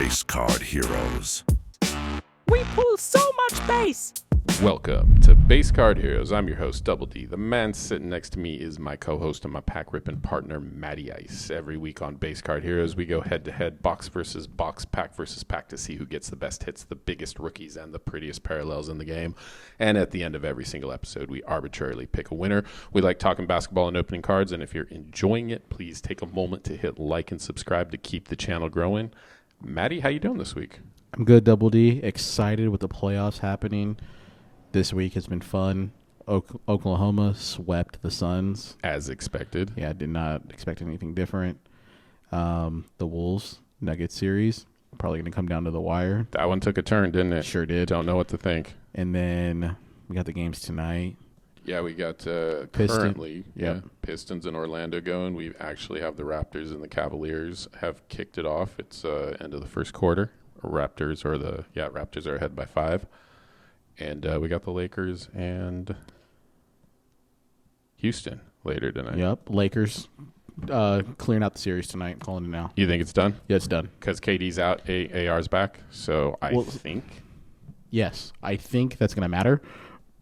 Base Card Heroes. We pull so much bass! Welcome to Base Card Heroes. I'm your host, Double D. The man sitting next to me is my co-host and my pack-ripping partner, Matty Ice. Every week on Base Card Heroes, we go head-to-head, box versus box, pack versus pack to see who gets the best hits, the biggest rookies, and the prettiest parallels in the game. And at the end of every single episode, we arbitrarily pick a winner. We like talking basketball and opening cards, and if you're enjoying it, please take a moment to hit like and subscribe to keep the channel growing. Matty, how you doing this week? I'm good, Double D. Excited with the playoffs happening. This week has been fun. Oklahoma swept the Suns. As expected. Yeah, I did not expect anything different. The Wolves-Nuggets series, probably going to come down to the wire. That one took a turn, didn't it? Sure did. Don't know what to think. And then we got the games tonight. Yeah, we got currently Pistons in Orlando going. We actually have the Raptors and the Cavaliers have kicked it off. It's end of the first quarter. Raptors are ahead by 5. And we got the Lakers and Houston later tonight. Yep, Lakers clearing out the series tonight. I'm calling it now. You think it's done? Yeah, it's done. Because KD's out, AR's back. So I think. Yes, I think that's going to matter.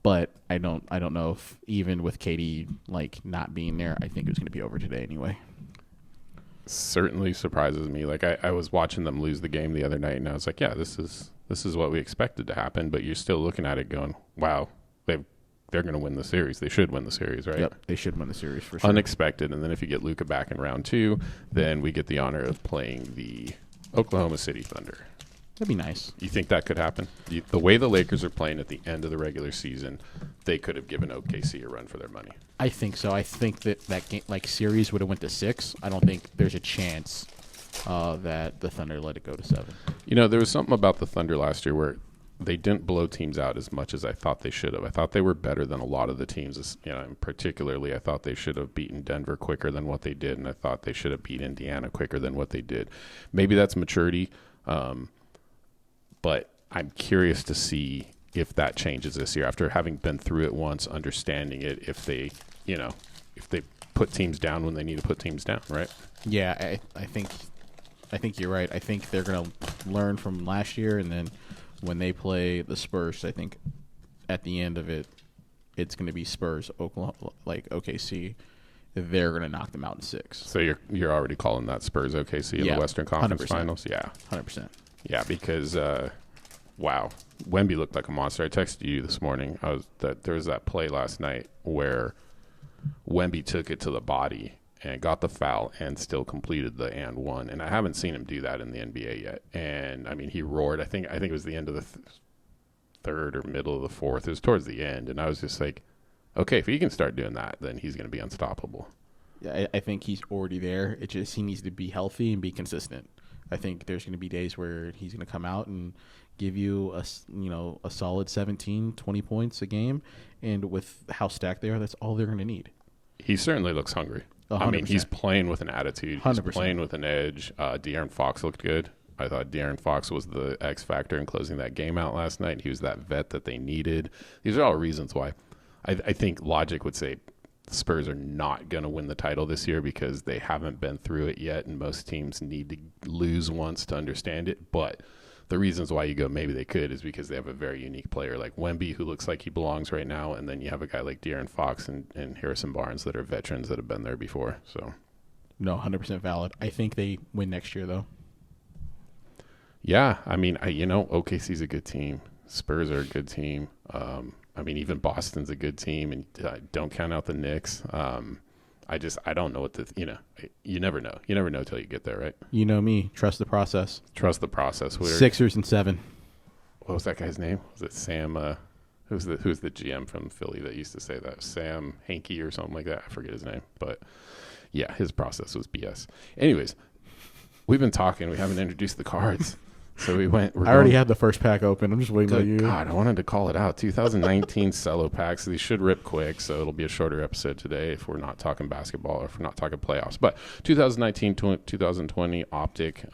But I don't know if even with KD not being there, I think it was going to be over today anyway. Certainly surprises me. I was watching them lose the game the other night, and I was like, yeah, this is what we expected to happen. But you're still looking at it going, wow, they're going to win the series. They should win the series, right? Yep, they should win the series for sure. Unexpected. And then if you get Luka back in round 2, then we get the honor of playing the Oklahoma City Thunder. That'd be nice. You think that could happen? The way the Lakers are playing at the end of the regular season, they could have given OKC a run for their money. I think so. I think that game, series would have went to 6. I don't think there's a chance that the Thunder let it go to 7. You know, there was something about the Thunder last year where they didn't blow teams out as much as I thought they should have. I thought they were better than a lot of the teams. You know, and particularly I thought they should have beaten Denver quicker than what they did, and I thought they should have beat Indiana quicker than what they did. Maybe that's maturity. But I'm curious to see if that changes this year after having been through it once, understanding it, if they put teams down when they need to put teams down, right? Yeah, I think you're right. I think they're going to learn from last year, and then when they play the Spurs, I think at the end of it, it's going to be Spurs, Oklahoma, OKC. They're going to knock them out in 6. So you're already calling that Spurs OKC in the Western Conference 100%. Finals? Yeah. 100%. Yeah, because wow, Wemby looked like a monster. I texted you this morning. There was that play last night where Wemby took it to the body and got the foul and still completed the and one. And I haven't seen him do that in the NBA yet. And I mean, he roared. I think it was the end of the third or middle of the fourth. It was towards the end, and I was just like, okay, if he can start doing that, then he's going to be unstoppable. Yeah, I think he's already there. It just he needs to be healthy and be consistent. I think there's going to be days where he's going to come out and give you a solid 17, 20 points a game, and with how stacked they are, that's all they're going to need. He certainly looks hungry. 100%. I mean, he's playing with an attitude. 100%. He's playing with an edge. De'Aaron Fox looked good. I thought De'Aaron Fox was the X factor in closing that game out last night. He was that vet that they needed. These are all reasons why I think logic would say the Spurs are not going to win the title this year because they haven't been through it yet, and most teams need to lose once to understand it. But the reasons why you go maybe they could is because they have a very unique player like Wemby, who looks like he belongs right now, and then you have a guy like De'Aaron Fox and Harrison Barnes that are veterans that have been there before. So, no, 100% valid. I think they win next year, though. Yeah, I mean, OKC's a good team. Spurs are a good team. I mean, even Boston's a good team, and don't count out the Knicks. I don't know what you never know. You never know till you get there, right? You know me. Trust the process. Trust the process. Sixers in 7. What was that guy's name? Was it Sam? Who's the GM from Philly that used to say that? Sam Hankey or something like that. I forget his name, but yeah, his process was BS. Anyways, we've been talking. We haven't introduced the cards. So I already had the first pack open. I'm just waiting on you. God, I wanted to call it out. 2019 cello packs. These should rip quick, so it'll be a shorter episode today if we're not talking basketball or if we're not talking playoffs. But 2019, 2020 Optic,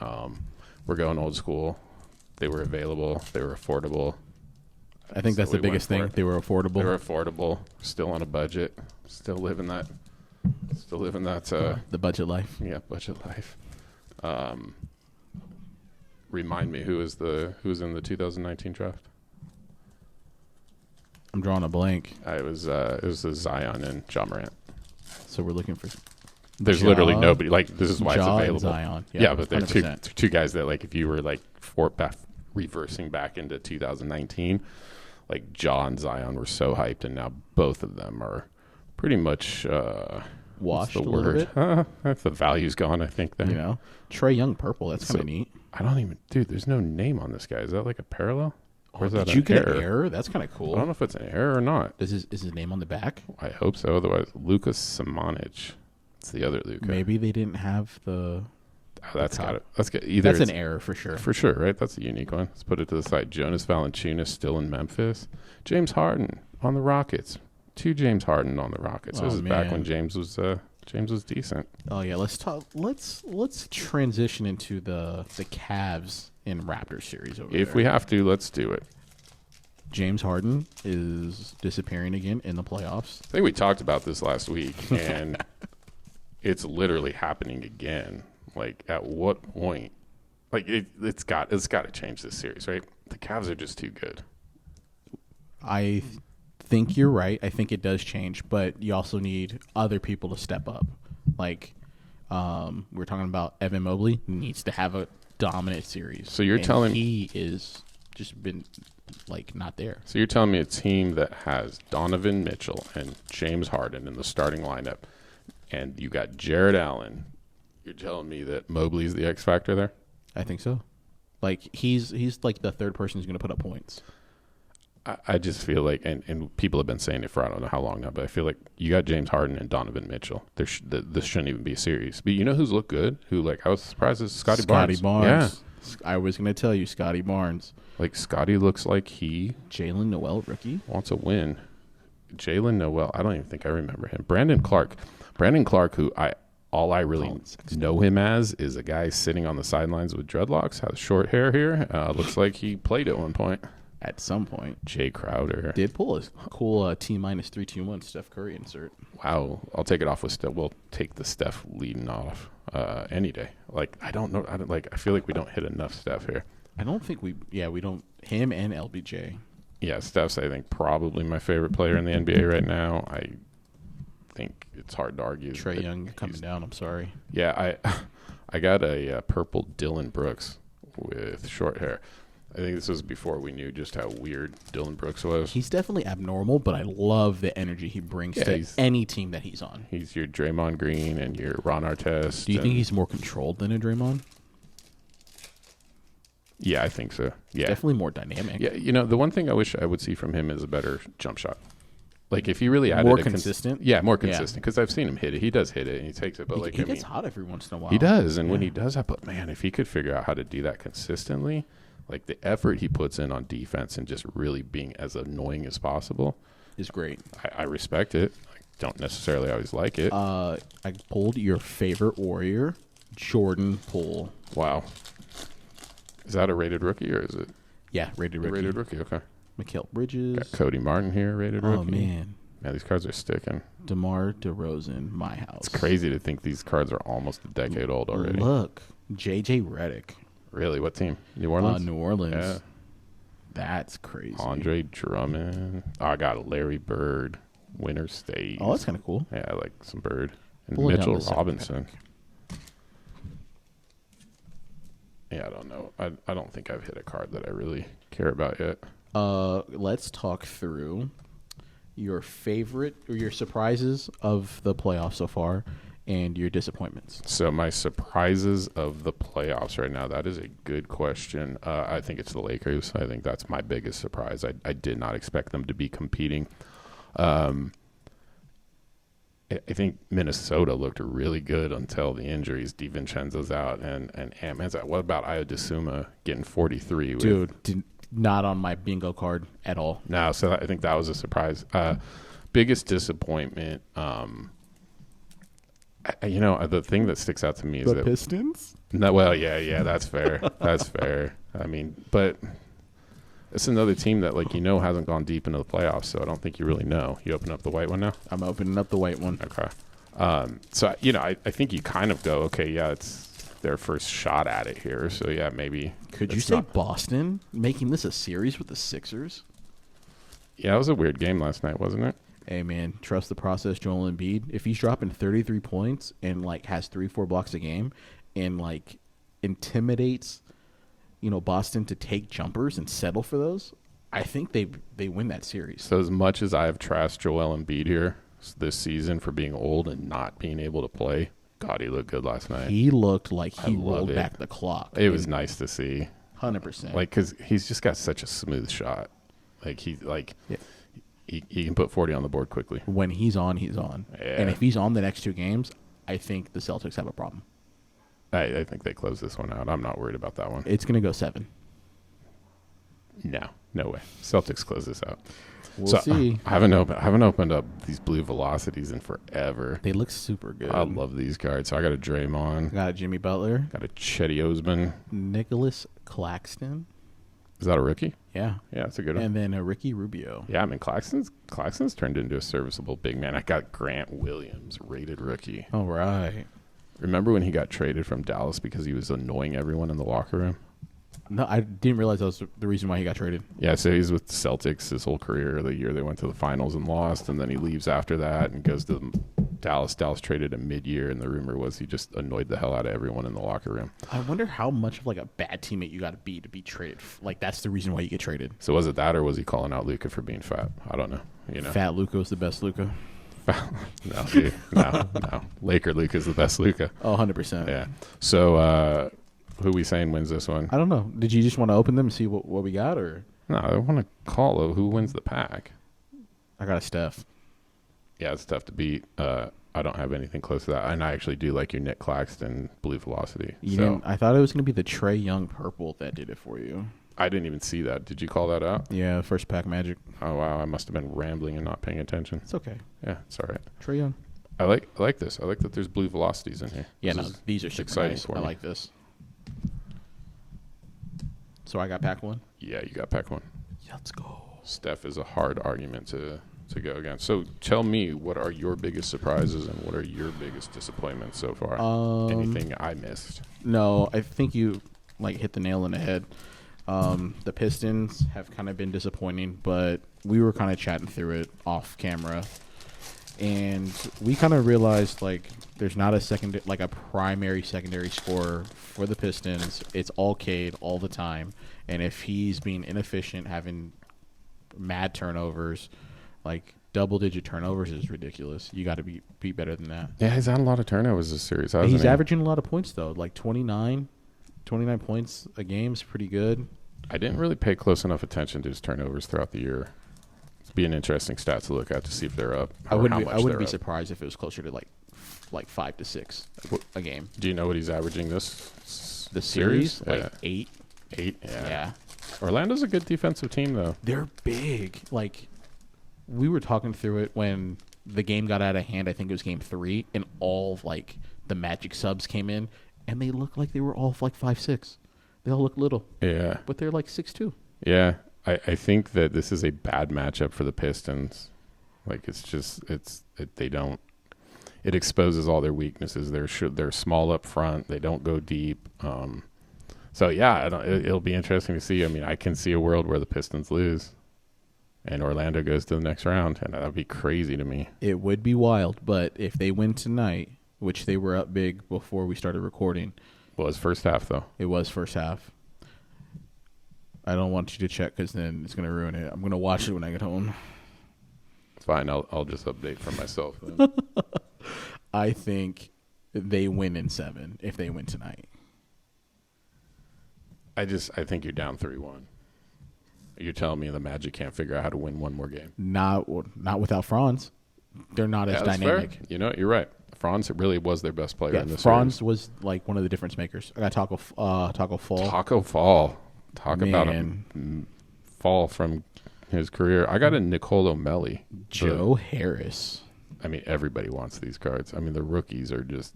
we're going old school. They were available. They were affordable. I think that's the biggest thing. They were affordable. They were affordable. Still on a budget. Still living that. The budget life. Yeah, budget life. Remind me who was in the 2019 draft? I'm drawing a blank. It was Zion and Ja Morant. So we're looking for. There's Ja, literally nobody. Like, this is why Ja it's and available. Zion. Yeah, but they're 100%. two guys that, like, if you were like reversing back into 2019, like Ja and Zion were so hyped, and now both of them are pretty much Washed what's the a little word? bit. The value's gone, I think. There. You know, Trey Young purple. That's kind So- of neat. I don't even, dude. There's no name on this guy. Is that like a parallel? Or is that Did you an get error? an error? That's kind of I cool. don't know if it's an error or not. Is his name on the back? I hope so. Otherwise, Lucas Samanic. It's the other Luka. Maybe they didn't have the. That's top. got it. That's got either. That's an error for sure. For sure, right? That's a unique one. Let's put it to the side. Jonas Valanciunas still in Memphis. James Harden on the Rockets. 2 James Harden on the Rockets. This Oh, is back man. when James was decent. Oh yeah, let's talk. Let's transition into the Cavs in Raptors series over If there. we have to, let's do it. James Harden is disappearing again in the playoffs. I think we talked about this last week, and it's literally happening again. Like, at what point? Like, it's got to change this series, right? The Cavs are just too good. I think you're right. I think it does change, but you also need other people to step up. Like we're talking about Evan Mobley needs to have a dominant series. So you're and telling he is just been like not there. So you're telling me a team that has Donovan Mitchell and James Harden in the starting lineup, and you got Jared Allen. You're telling me that Mobley's the X factor there? I think so. Like he's like the third person who's going to put up points. I just feel like, and people have been saying it for I don't know how long now, but I feel like you got James Harden and Donovan Mitchell. This shouldn't even be a series. But you know who's looked good? Who, like, I was surprised is Scotty Barnes. Yeah. I was going to tell you, Scotty Barnes. Like, Scotty looks like he Jalen Noel, rookie. wants a win. Jalen Noel, I don't even think I remember him. Brandon Clark, who all I really know him as is a guy sitting on the sidelines with dreadlocks, has short hair here. Looks like he played at one point. At some point. Jay Crowder. Did pull a cool T-3-2-1 Steph Curry insert. Wow. I'll take it off with Steph. We'll take the Steph leading off any day. Like, I don't know. I feel like we don't hit enough Steph here. I don't think we don't. Him and LBJ. Yeah, Steph's, I think, probably my favorite player in the NBA right now. I think it's hard to argue. Trey that Young coming down. I'm sorry. Yeah, I got a purple Dylan Brooks with short hair. I think this was before we knew just how weird Dylan Brooks was. He's definitely abnormal, but I love the energy he brings to any team that he's on. He's your Draymond Green and your Ron Artest. Do you think he's more controlled than a Draymond? Yeah, I think so. Yeah, Definitely more dynamic. Yeah, you know, the one thing I wish I would see from him is a better jump shot. Like, if he really added More consistent? Yeah, more consistent. Because I've seen him hit it. He does hit it, and he takes it. But He gets hot every once in a while. he does. And when he does that, but man, if he could figure out how to do that consistently, like the effort he puts in on defense and just really being as annoying as possible, is great. I respect it. I don't necessarily always like it. I pulled your favorite Warrior, Jordan Poole. Wow. Is that a rated rookie or is it Yeah, rated a rookie. rated rookie? Okay. Mikal Bridges. Got Cody Martin here, rated rookie. Oh, man. Man, these cards are sticking. DeMar DeRozan, my house. It's crazy to think these cards are almost a decade old already. Look, J.J. Redick. Really? What team? New Orleans? New Orleans. Yeah. That's crazy. Andre Drummond. Oh, I got Larry Bird. Winter State. Oh, that's kind of cool. Yeah, I like some Bird. And Pull it down Mitchell to second Robinson. Yeah, I don't know. I don't think I've hit a card that I really care about yet. Let's talk through your favorite or your surprises of the playoffs so far and your disappointments. So my surprises of the playoffs right now, that is a good question. I think it's the Lakers. I think that's my biggest surprise. I did not expect them to be competing. I think Minnesota looked really good until the injuries. DiVincenzo's out and Ant-Man's out. What about Ayo Dosunmu getting 43? Dude, not on my bingo card at all. No, so I think that was a surprise. Biggest disappointment, the thing that sticks out to me is The that Pistons? no, well, yeah, that's fair. That's fair. I mean, but it's another team that hasn't gone deep into the playoffs, so I don't think you really know. You open up the white one now? I'm opening up the white one. Okay. So I think you kind of go, okay, yeah, it's their first shot at it here. So yeah, maybe. Could you say Boston making this a series with the Sixers? Yeah, it was a weird game last night, wasn't it? Hey man, trust the process, Joel Embiid. If he's dropping 33 points and like has 3-4 blocks a game, and like intimidates, Boston to take jumpers and settle for those, I think they win that series. So as much as I have trashed Joel Embiid here this season for being old and not being able to play, God, he looked good last night. He looked like he rolled back the clock. It was nice to see. 100%. Like, because he's just got such a smooth shot. Like, he can put 40 on the board quickly. When he's on, he's on. Yeah. And if he's on the next 2 games, I think the Celtics have a problem. I think they close this one out. I'm not worried about that one. It's going to go 7. No way. Celtics close this out. We'll see. I haven't opened up these blue velocities in forever. They look super good. I love these cards. So I got a Draymond. Got a Jimmy Butler. Got a Chetty Osman. Nicholas Claxton. Is that a rookie? Yeah. Yeah, that's a good one. And then a Ricky Rubio. Yeah, I mean, Claxton's turned into a serviceable big man. I got Grant Williams, rated rookie. All right. Remember when he got traded from Dallas because he was annoying everyone in the locker room? No, I didn't realize that was the reason why he got traded. Yeah, so he's with the Celtics his whole career. The year they went to the finals and lost, and then he leaves after that and goes to Dallas. Dallas traded him mid-year, and the rumor was he just annoyed the hell out of everyone in the locker room. I wonder how much of like a bad teammate you got to be traded. Like that's the reason why you get traded. So was it that, or was he calling out Luka for being fat? I don't know. Fat Luka was the best Luka. No, dude, no. Laker Luka's the best Luka. Oh, 100%. Yeah. So who we saying wins this one? I don't know. Did you just want to open them and see what we got, or? No, I want to call who wins the pack. I got a Steph. Yeah, it's tough to beat. I don't have anything close to that, and I actually do like your Nick Claxton blue velocity. I thought it was going to be the Trae Young purple that did it for you. I didn't even see that. Did you call that out? Yeah, first pack Magic. Oh wow, I must have been rambling and not paying attention. It's okay. Yeah, it's all right. Trae Young. I like this. I like that there's blue velocities in here. Yeah, This is these are super exciting nice. for I me. like this. So I got pack 1. Yeah, you got pack 1. Let's go. Steph is a hard argument to go against. So tell me, what are your biggest surprises and what are your biggest disappointments so far? Anything I missed? No, I think you hit the nail on the head. The Pistons have kind of been disappointing, but we were kind of chatting through it off camera, and we kind of realized there's not a primary secondary scorer for the Pistons. It's all Cade all the time, and if he's being inefficient, having mad turnovers, double-digit turnovers is ridiculous. You got to be better than that. Yeah, he's had a lot of turnovers this series. He's averaging a lot of points though, 29 points a game is pretty good. I didn't really pay close enough attention to his turnovers throughout the year. It'd be an interesting stat to look at to see if they're up. I wouldn't be surprised if it was closer to like 5 to 6 a game. Do you know what he's averaging this series? Yeah. 8. 8? Yeah. Orlando's a good defensive team though. They're big. We were talking through it when the game got out of hand. I think it was game 3, and all of the Magic subs came in, and they looked like they were all 5'6". They all look little. Yeah. But they're 6'2". Yeah. I think that this is a bad matchup for the Pistons. It exposes all their weaknesses. They're small up front. They don't go deep. So yeah, it'll be interesting to see. I mean, I can see a world where the Pistons lose and Orlando goes to the next round, and that'd be crazy to me. It would be wild, but if they win tonight, which they were up big before we started recording. Well, it was first half, though. It was first half. I don't want you to check because then it's going to ruin it. I'm going to watch it when I get home. It's fine. I'll just update for myself then. I think they win in 7 if they win tonight. I think you're down 3-1. You're telling me the Magic can't figure out how to win one more game? Not without Franz. They're not as dynamic. Fair. You know, you're right. Franz really was their best player in this Franz series. was one of the difference makers. I got Taco Fall. Taco Fall. Talk about a fall from his career. I got a Nicolo Melli. Joe Harris. I mean, everybody wants these cards. I mean, the rookies are just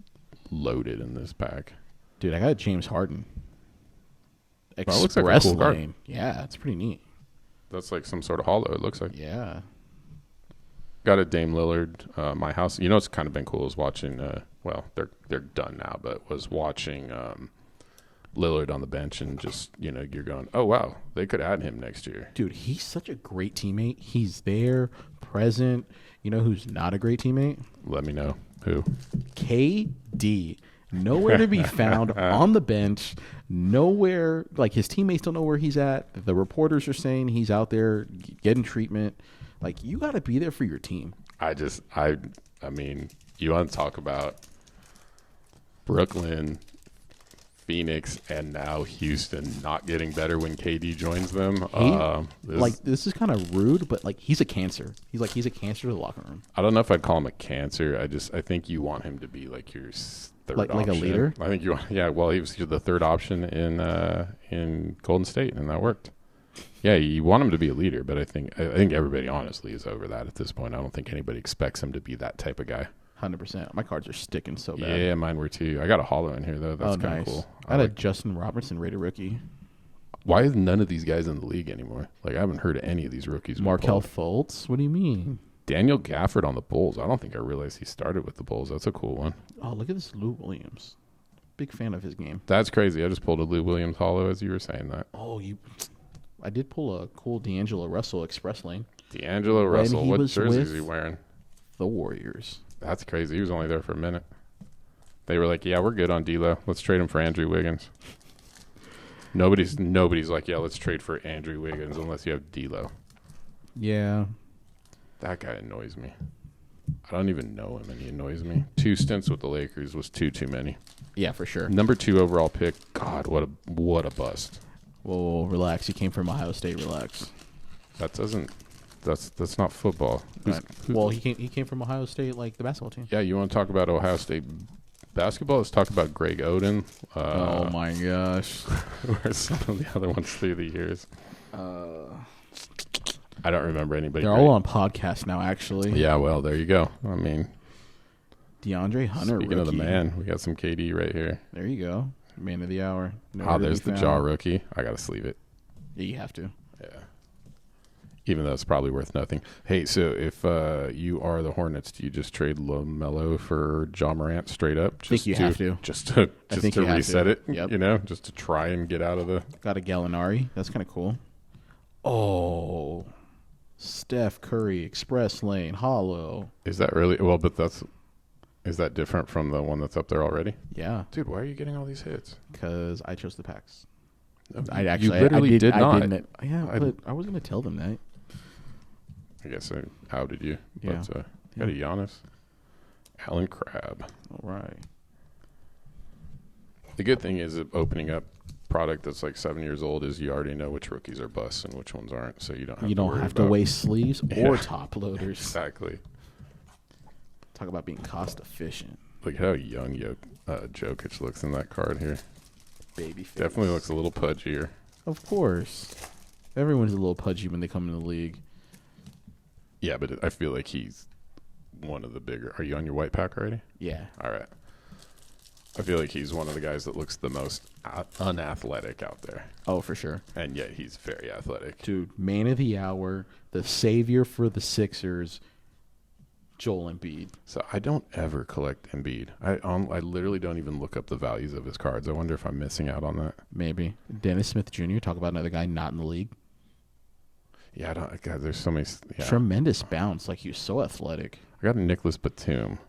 loaded in this pack. Dude, I got James Harden. Well, looks like a cool Lane. card. Yeah, it's pretty neat. That's like some sort of hollow, it looks like. Yeah. got a Dame Lillard. My house. You know, it's kind of been cool is watching. Well, they're done now, but was watching Lillard on the bench and just you're going, oh wow, they could add him next year. Dude, he's such a great teammate. He's there, present. You know who's not a great teammate? Let me know who. KD. Nowhere to be found on the bench. Nowhere. Like, his teammates don't know where he's at. The reporters are saying he's out there getting treatment. Like, you got to be there for your team. I mean, you want to talk about Brooklyn, Phoenix, and now Houston not getting better when KD joins them. This is kind of rude, but like, he's a cancer. He's a cancer to the locker room. I don't know if I'd call him a cancer. I think you want him to be like your third option. Like a leader. I think you want. Yeah. Well, he was the third option in Golden State, and that worked. Yeah, you want him to be a leader, but I think everybody honestly is over that at this point. I don't think anybody expects him to be that type of guy. 100%. My cards are sticking so bad. Yeah, mine were too. I got a hollow in here though. That's kind of cool. I had a Justin Robertson rated rookie. Why is none of these guys in the league anymore? Like, I haven't heard of any of these rookies. Markelle Fultz? What do you mean? Daniel Gafford on the Bulls. I don't think I realized he started with the Bulls. That's a cool one. Oh, look at this Lou Williams. Big fan of his game. That's crazy. I just pulled a Lou Williams hollow as you were saying that. Oh, I did pull a cool D'Angelo Russell Express Lane. D'Angelo Russell. What jersey is he wearing? The Warriors. That's crazy. He was only there for a minute. They were like, yeah, we're good on D'Lo. Let's trade him for Andrew Wiggins. Nobody's like, yeah, let's trade for Andrew Wiggins unless you have D'Lo. Yeah. That guy annoys me. I don't even know him, and he annoys me. 2 stints with the Lakers was too many. Yeah, for sure. Number 2 overall pick. God, what a bust. Whoa, relax. He came from Ohio State. Relax. That's not football. Well, he came from Ohio State, like the basketball team. Yeah, you want to talk about Ohio State basketball? Let's talk about Greg Oden. Oh my gosh. Where's some of the other ones through the years? I don't remember anybody. They're all on podcasts now, actually. Yeah, well, there you go. I mean, DeAndre Hunter. Speaking rookie. of the man, we got some KD right here. There you go. Man of the hour. There's the jaw rookie. I got to sleeve it. Yeah, you have to. Yeah. Even though it's probably worth nothing. Hey, so if you are the Hornets, do you just trade LaMelo for Ja Morant straight up? I think you have to. Just to reset it, Yep. just to try and get out of the... Got a Gallinari. That's kind of cool. Oh, Steph Curry, Express Lane, Hollow. Is that really... Well, but is that different from the one that's up there already? Yeah. Dude, why are you getting all these hits? Because I chose the packs. You literally did not. But I was going to tell them that. I guess I outed you. Yeah. But you got a Giannis. Alan Crabb. All right. The good thing is opening up product that's like 7 years old is you already know which rookies are busts and which ones aren't, so you don't have to waste sleeves or top loaders. Exactly. Talk about being cost efficient. Look how young Jokic looks in that card here. Baby face. Definitely looks a little pudgier. Of course. Everyone's a little pudgy when they come in the league. Yeah, but I feel like he's one of the bigger. Are you on your white pack already? Yeah. All right. I feel like he's one of the guys that looks the most unathletic out there. Oh, for sure. And yet he's very athletic. Dude, man of the hour, the savior for the Sixers, Joel Embiid. So I don't ever collect Embiid. I literally don't even look up the values of his cards. I wonder if I'm missing out on that. Maybe. Dennis Smith Jr., talk about another guy not in the league. Yeah, God, there's so many. Yeah. Tremendous bounce. Like, he was so athletic. I got a Nicholas Batum.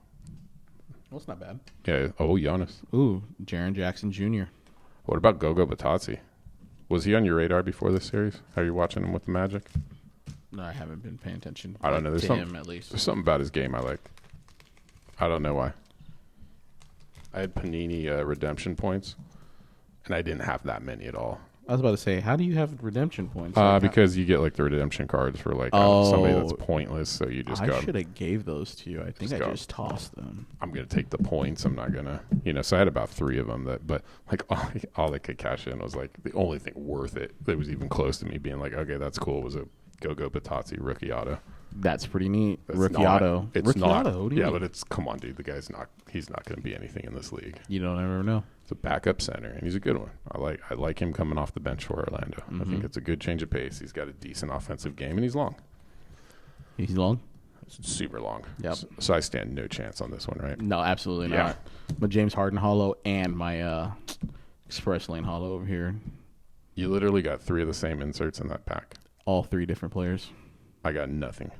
Well, it's not bad. Yeah. Oh, Giannis. Ooh, Jaren Jackson Jr. What about Gogo Batazzi? Was he on your radar before this series? Are you watching him with the Magic? No, I haven't been paying attention. I don't know. There's him, at least. There's something about his game I like. I don't know why. I had Panini redemption points, and I didn't have that many at all. I was about to say, how do you have redemption points? Because you get like the redemption cards for like somebody that's pointless. So you just go. I should have gave those to you. I think I just tossed them. I'm gonna take the points. I'm not gonna, So I had about 3 of them but like all I could cash in was like the only thing worth it that was even close to me being like, okay, that's cool. Was a Gogo Batazzi rookie auto. That's pretty neat. It's rookie not, auto. It's rookie not. Auto. What do you mean? But it's come on, dude. The guy's not. He's not going to be anything in this league. You don't ever know. It's a backup center, and he's a good one. I like him coming off the bench for Orlando. I think it's a good change of pace. He's got a decent offensive game, and he's long. He's long. It's super long. Yep. So I stand no chance on this one, right? No, absolutely Yeah. not. My James Harden hollow and my Express Lane hollow over here. You literally got 3 of the same inserts in that pack. All 3 different players. I got nothing.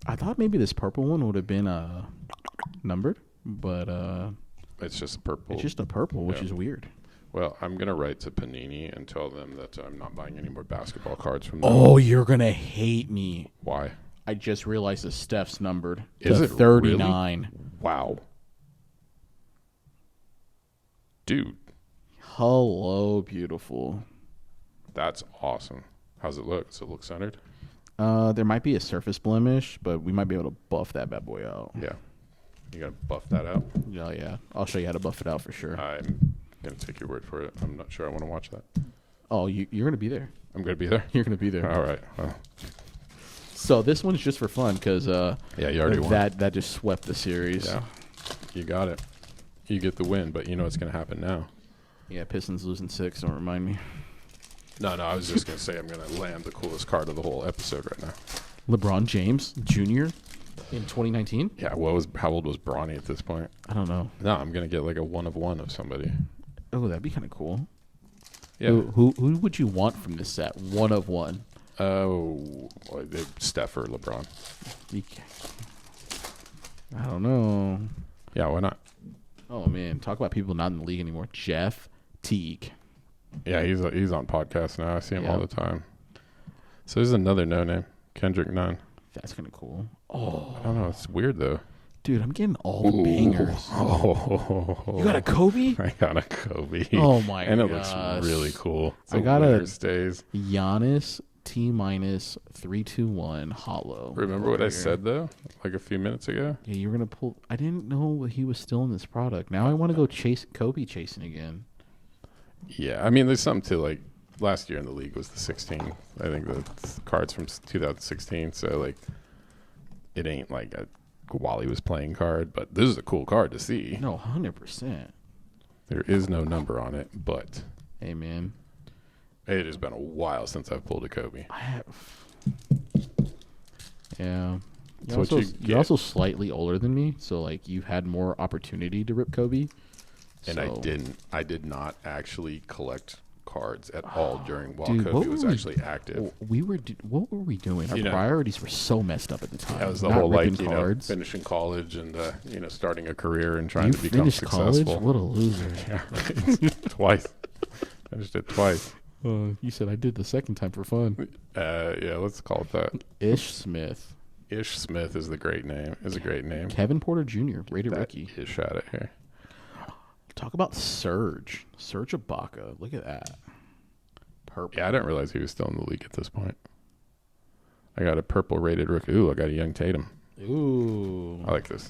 I thought maybe this purple one would have been numbered, but It's just a purple. it's just a purple, which Yeah. is weird. Well, I'm going to write to Panini and tell them that I'm not buying any more basketball cards from them. Oh, you're going to hate me. Why? I just realized that Steph's numbered Is to it 39. Wow. Dude, Hello, beautiful. that's awesome. How's it look? Does it look centered? There might be a surface blemish, but we might be able to buff that bad boy out. Yeah. You got to buff that out? Yeah, yeah. I'll show you how to buff it out for sure. I'm going to take your word for it. I'm not sure I want to watch that. Oh, you're going to be there. I'm going to be there? You're going to be there. All right. Well, So this one's just for fun because yeah, you already won. that just swept the series. Yeah. You got it. You get the win, but you know what's going to happen now. Yeah, Pistons losing 6. Don't remind me. No, I was just going to say I'm going to land the coolest card of the whole episode right now. LeBron James Jr. in 2019? Yeah, how old was Bronny at this point? I don't know. No, I'm going to get like a 1 of 1 of somebody. Oh, that'd be kind of cool. Yeah. Who would you want from this set? 1 of 1. Oh, Steph or LeBron. I don't know. Yeah, why not? Oh man, talk about people not in the league anymore. Jeff Teague. Yeah, he's on podcasts now. I see him Yeah. all the time. So there's another no name, Kendrick Nunn. That's kind of cool. Oh, I don't know. It's weird though. dude, I'm getting all the bangers. Oh, You got a Kobe? I got a Kobe. Oh my and it gosh. looks really cool. It's I got a- winner's days. Giannis T-321 hollow. Remember what over I here. said though, like a few minutes ago? Yeah, you were gonna pull. I didn't know he was still in this product. Now I want to go chase Kobe chasing again. Yeah, I mean, there's something to like. Last year in the league was the 16. I think the cards from 2016. So like, it ain't like a while he was playing card, but this is a cool card to see. No, 100%. There is no number on it, but Hey man, it has been a while since I've pulled a Kobe. I have. Yeah. That's what you get. You're also slightly older than me, so like you've had more opportunity to rip Kobe. And I So- did not actually collect cards at all during while Dude, Kobe what was were we- actually active. What were we doing? Our You know- priorities were so messed up at the time. That was the Not whole like ripping you know cards. finishing college and starting a career and trying You to become finished successful. college? What a loser! Yeah, right. Twice. Finished it twice. You said I did the second time for fun. Yeah, let's call it that. Ish Smith, Ish Smith is a great name. Kevin Porter Jr., rated That rookie. Ish at it here. Talk about Serge Ibaka. Look at that. Purple. Yeah, I didn't realize he was still in the league at this point. I got a purple rated rookie. Ooh, I got a young Tatum. Ooh. I like this.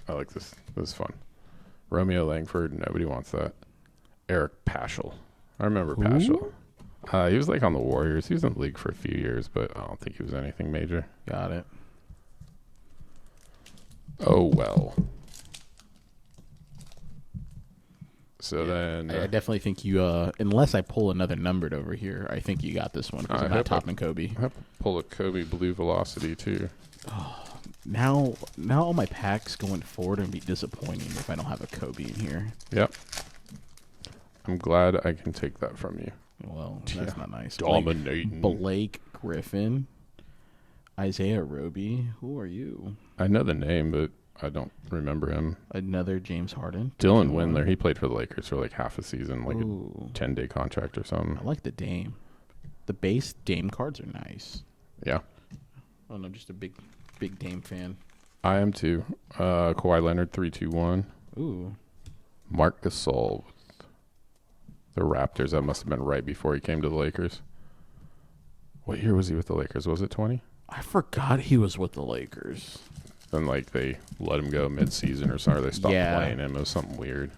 This is fun. Romeo Langford. Nobody wants that. Eric Paschal. I remember Paschal. He was like on the Warriors. He was in the league for a few years, but I don't think he was anything major. Got it. Oh, well. So then... I definitely think you, unless I pull another numbered over here, I think you got this one because I I'm not hope I- topping Kobe. I have to pull a Kobe Blue Velocity, too. Now all my packs going forward are going to be disappointing if I don't have a Kobe in here. Yep. I'm glad I can take that from you. Well, that's not nice. Dominating. Blake Griffin, Isaiah Roby. Who are you? I know the name, but I don't remember him. Another James Harden. Dylan Windler, he played for the Lakers for like half a season, like Ooh. a 10-day contract or something. I like the Dame. The base Dame cards are nice. Yeah. Oh, no, just a big Dame fan. I am too. Kawhi Leonard, 3-2-1. Ooh. Marc Gasol with the Raptors. That must have been right before he came to the Lakers. What year was he with the Lakers? Was it 20? I forgot he was with the Lakers. Then like they let him go mid-season or something. Or they stopped Yeah. playing him. It was something weird.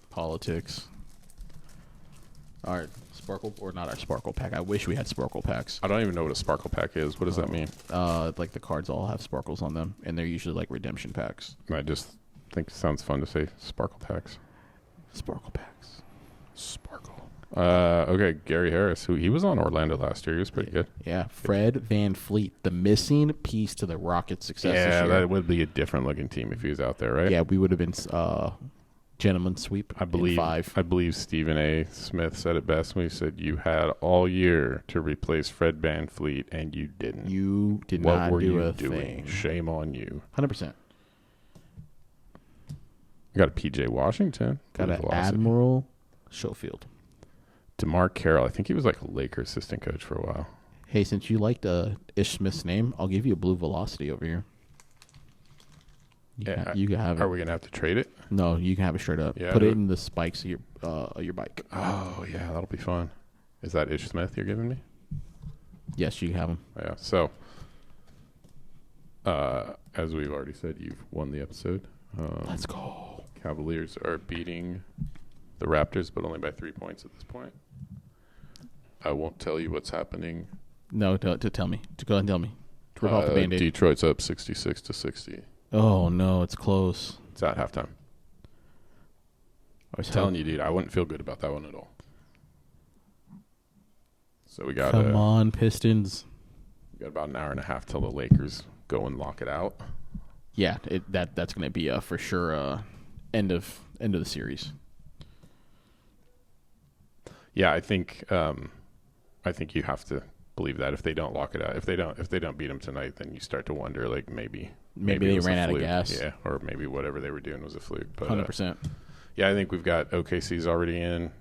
Politics. All right, Sparkle, or not our Sparkle pack. I wish we had Sparkle packs. I don't even know what a Sparkle pack is. What does that mean? Like the cards all have sparkles on them, and they're usually like redemption packs. I just think it sounds fun to say Sparkle packs. Sparkle packs. Sparkle. Okay, Gary Harris, who he was on Orlando last year. He was pretty good. Yeah, Fred VanVleet, the missing piece to the Rockets' success this Yeah, year. that would be a different looking team if he was out there, right? Yeah, we would have been gentleman sweep. I believe in 5. I believe Stephen A. Smith said it best when he said, "You had all year to replace Fred VanVleet, and you didn't. You did What not were do you a doing? thing. Shame on you." 100%. Got a PJ Washington. Got Blue an Velocity. Admiral Schofield. DeMar Carroll. I think he was like a Laker assistant coach for a while. Hey, since you liked Ish Smith's name, I'll give you a Blue Velocity over here. You can have it. Are we gonna have to trade it? No, you can have it straight up. Yeah, Put do it it. in the spikes of your bike. Oh yeah, that'll be fun. Is that Ish Smith you're giving me? Yes, you can have them. Yeah. So, as we've already said, you've won the episode. Let's go. Cavaliers are beating the Raptors, but only by 3 points at this point. I won't tell you what's happening. No, to tell me. To go ahead and tell me. To rip off the Band-Aid. Detroit's up 66-60. Oh, no, it's close. It's at halftime. I was Telling you, dude, I wouldn't feel good about that one at all. So we got Come on, Pistons. we got about an hour and a half till the Lakers go and lock it out. Yeah, that's going to be for sure end of the series. Yeah, I think you have to believe that if they don't lock it out, if they don't beat them tonight, then you start to wonder like maybe Maybe it they was a ran out of fluke. gas. Yeah, or maybe whatever they were doing was a fluke. But 100%. yeah, I think we've got OKC's already in.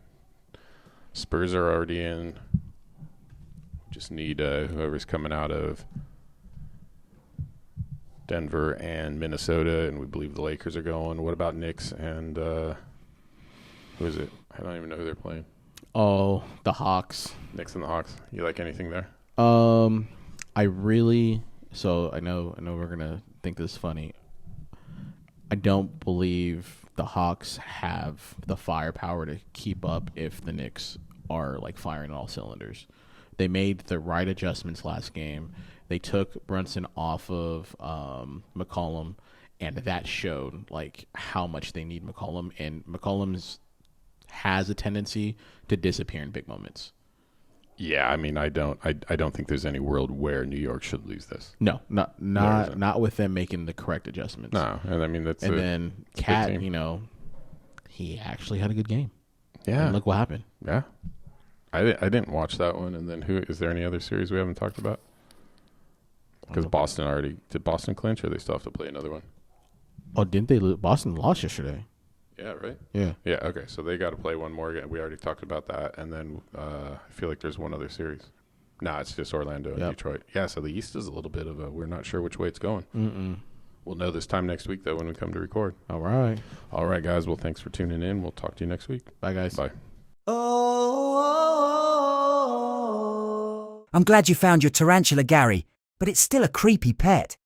Spurs are already in. Just need whoever's coming out of Denver and Minnesota, and we believe the Lakers are going. What about Knicks and who is it? I don't even know who they're playing. Oh, the Hawks. Knicks and the Hawks. You like anything there? I really. So I know we're gonna think this is funny. I don't believe the Hawks have the firepower to keep up if the Knicks are like firing on all cylinders. They made the right adjustments last game. They took Brunson off of McCollum, and that showed like how much they need McCollum. And McCollum's has a tendency to disappear in big moments. Yeah, I mean, I don't think there's any world where New York should lose this. No, not isn't. not with them making the correct adjustments. No, and I mean that's And then good Cat, team. He actually had a good game. Yeah, And look what happened. yeah. I didn't watch that one. And then who is there any other series we haven't talked about? Because did Boston clinch, or they still have to play another one? Oh, didn't they lose? Boston lost yesterday. Yeah, right. Yeah. Yeah, okay. So they got to play one more again. We already talked about that. And then I feel like there's one other series. Nah, it's just Orlando and Yep. Detroit. Yeah, so the East is a little bit of we're not sure which way it's going. Mm-mm. We'll know this time next week, though, when we come to record. All right. All right, guys. Well, thanks for tuning in. We'll talk to you next week. Bye, guys. Bye. I'm glad you found your tarantula, Gary, but it's still a creepy pet.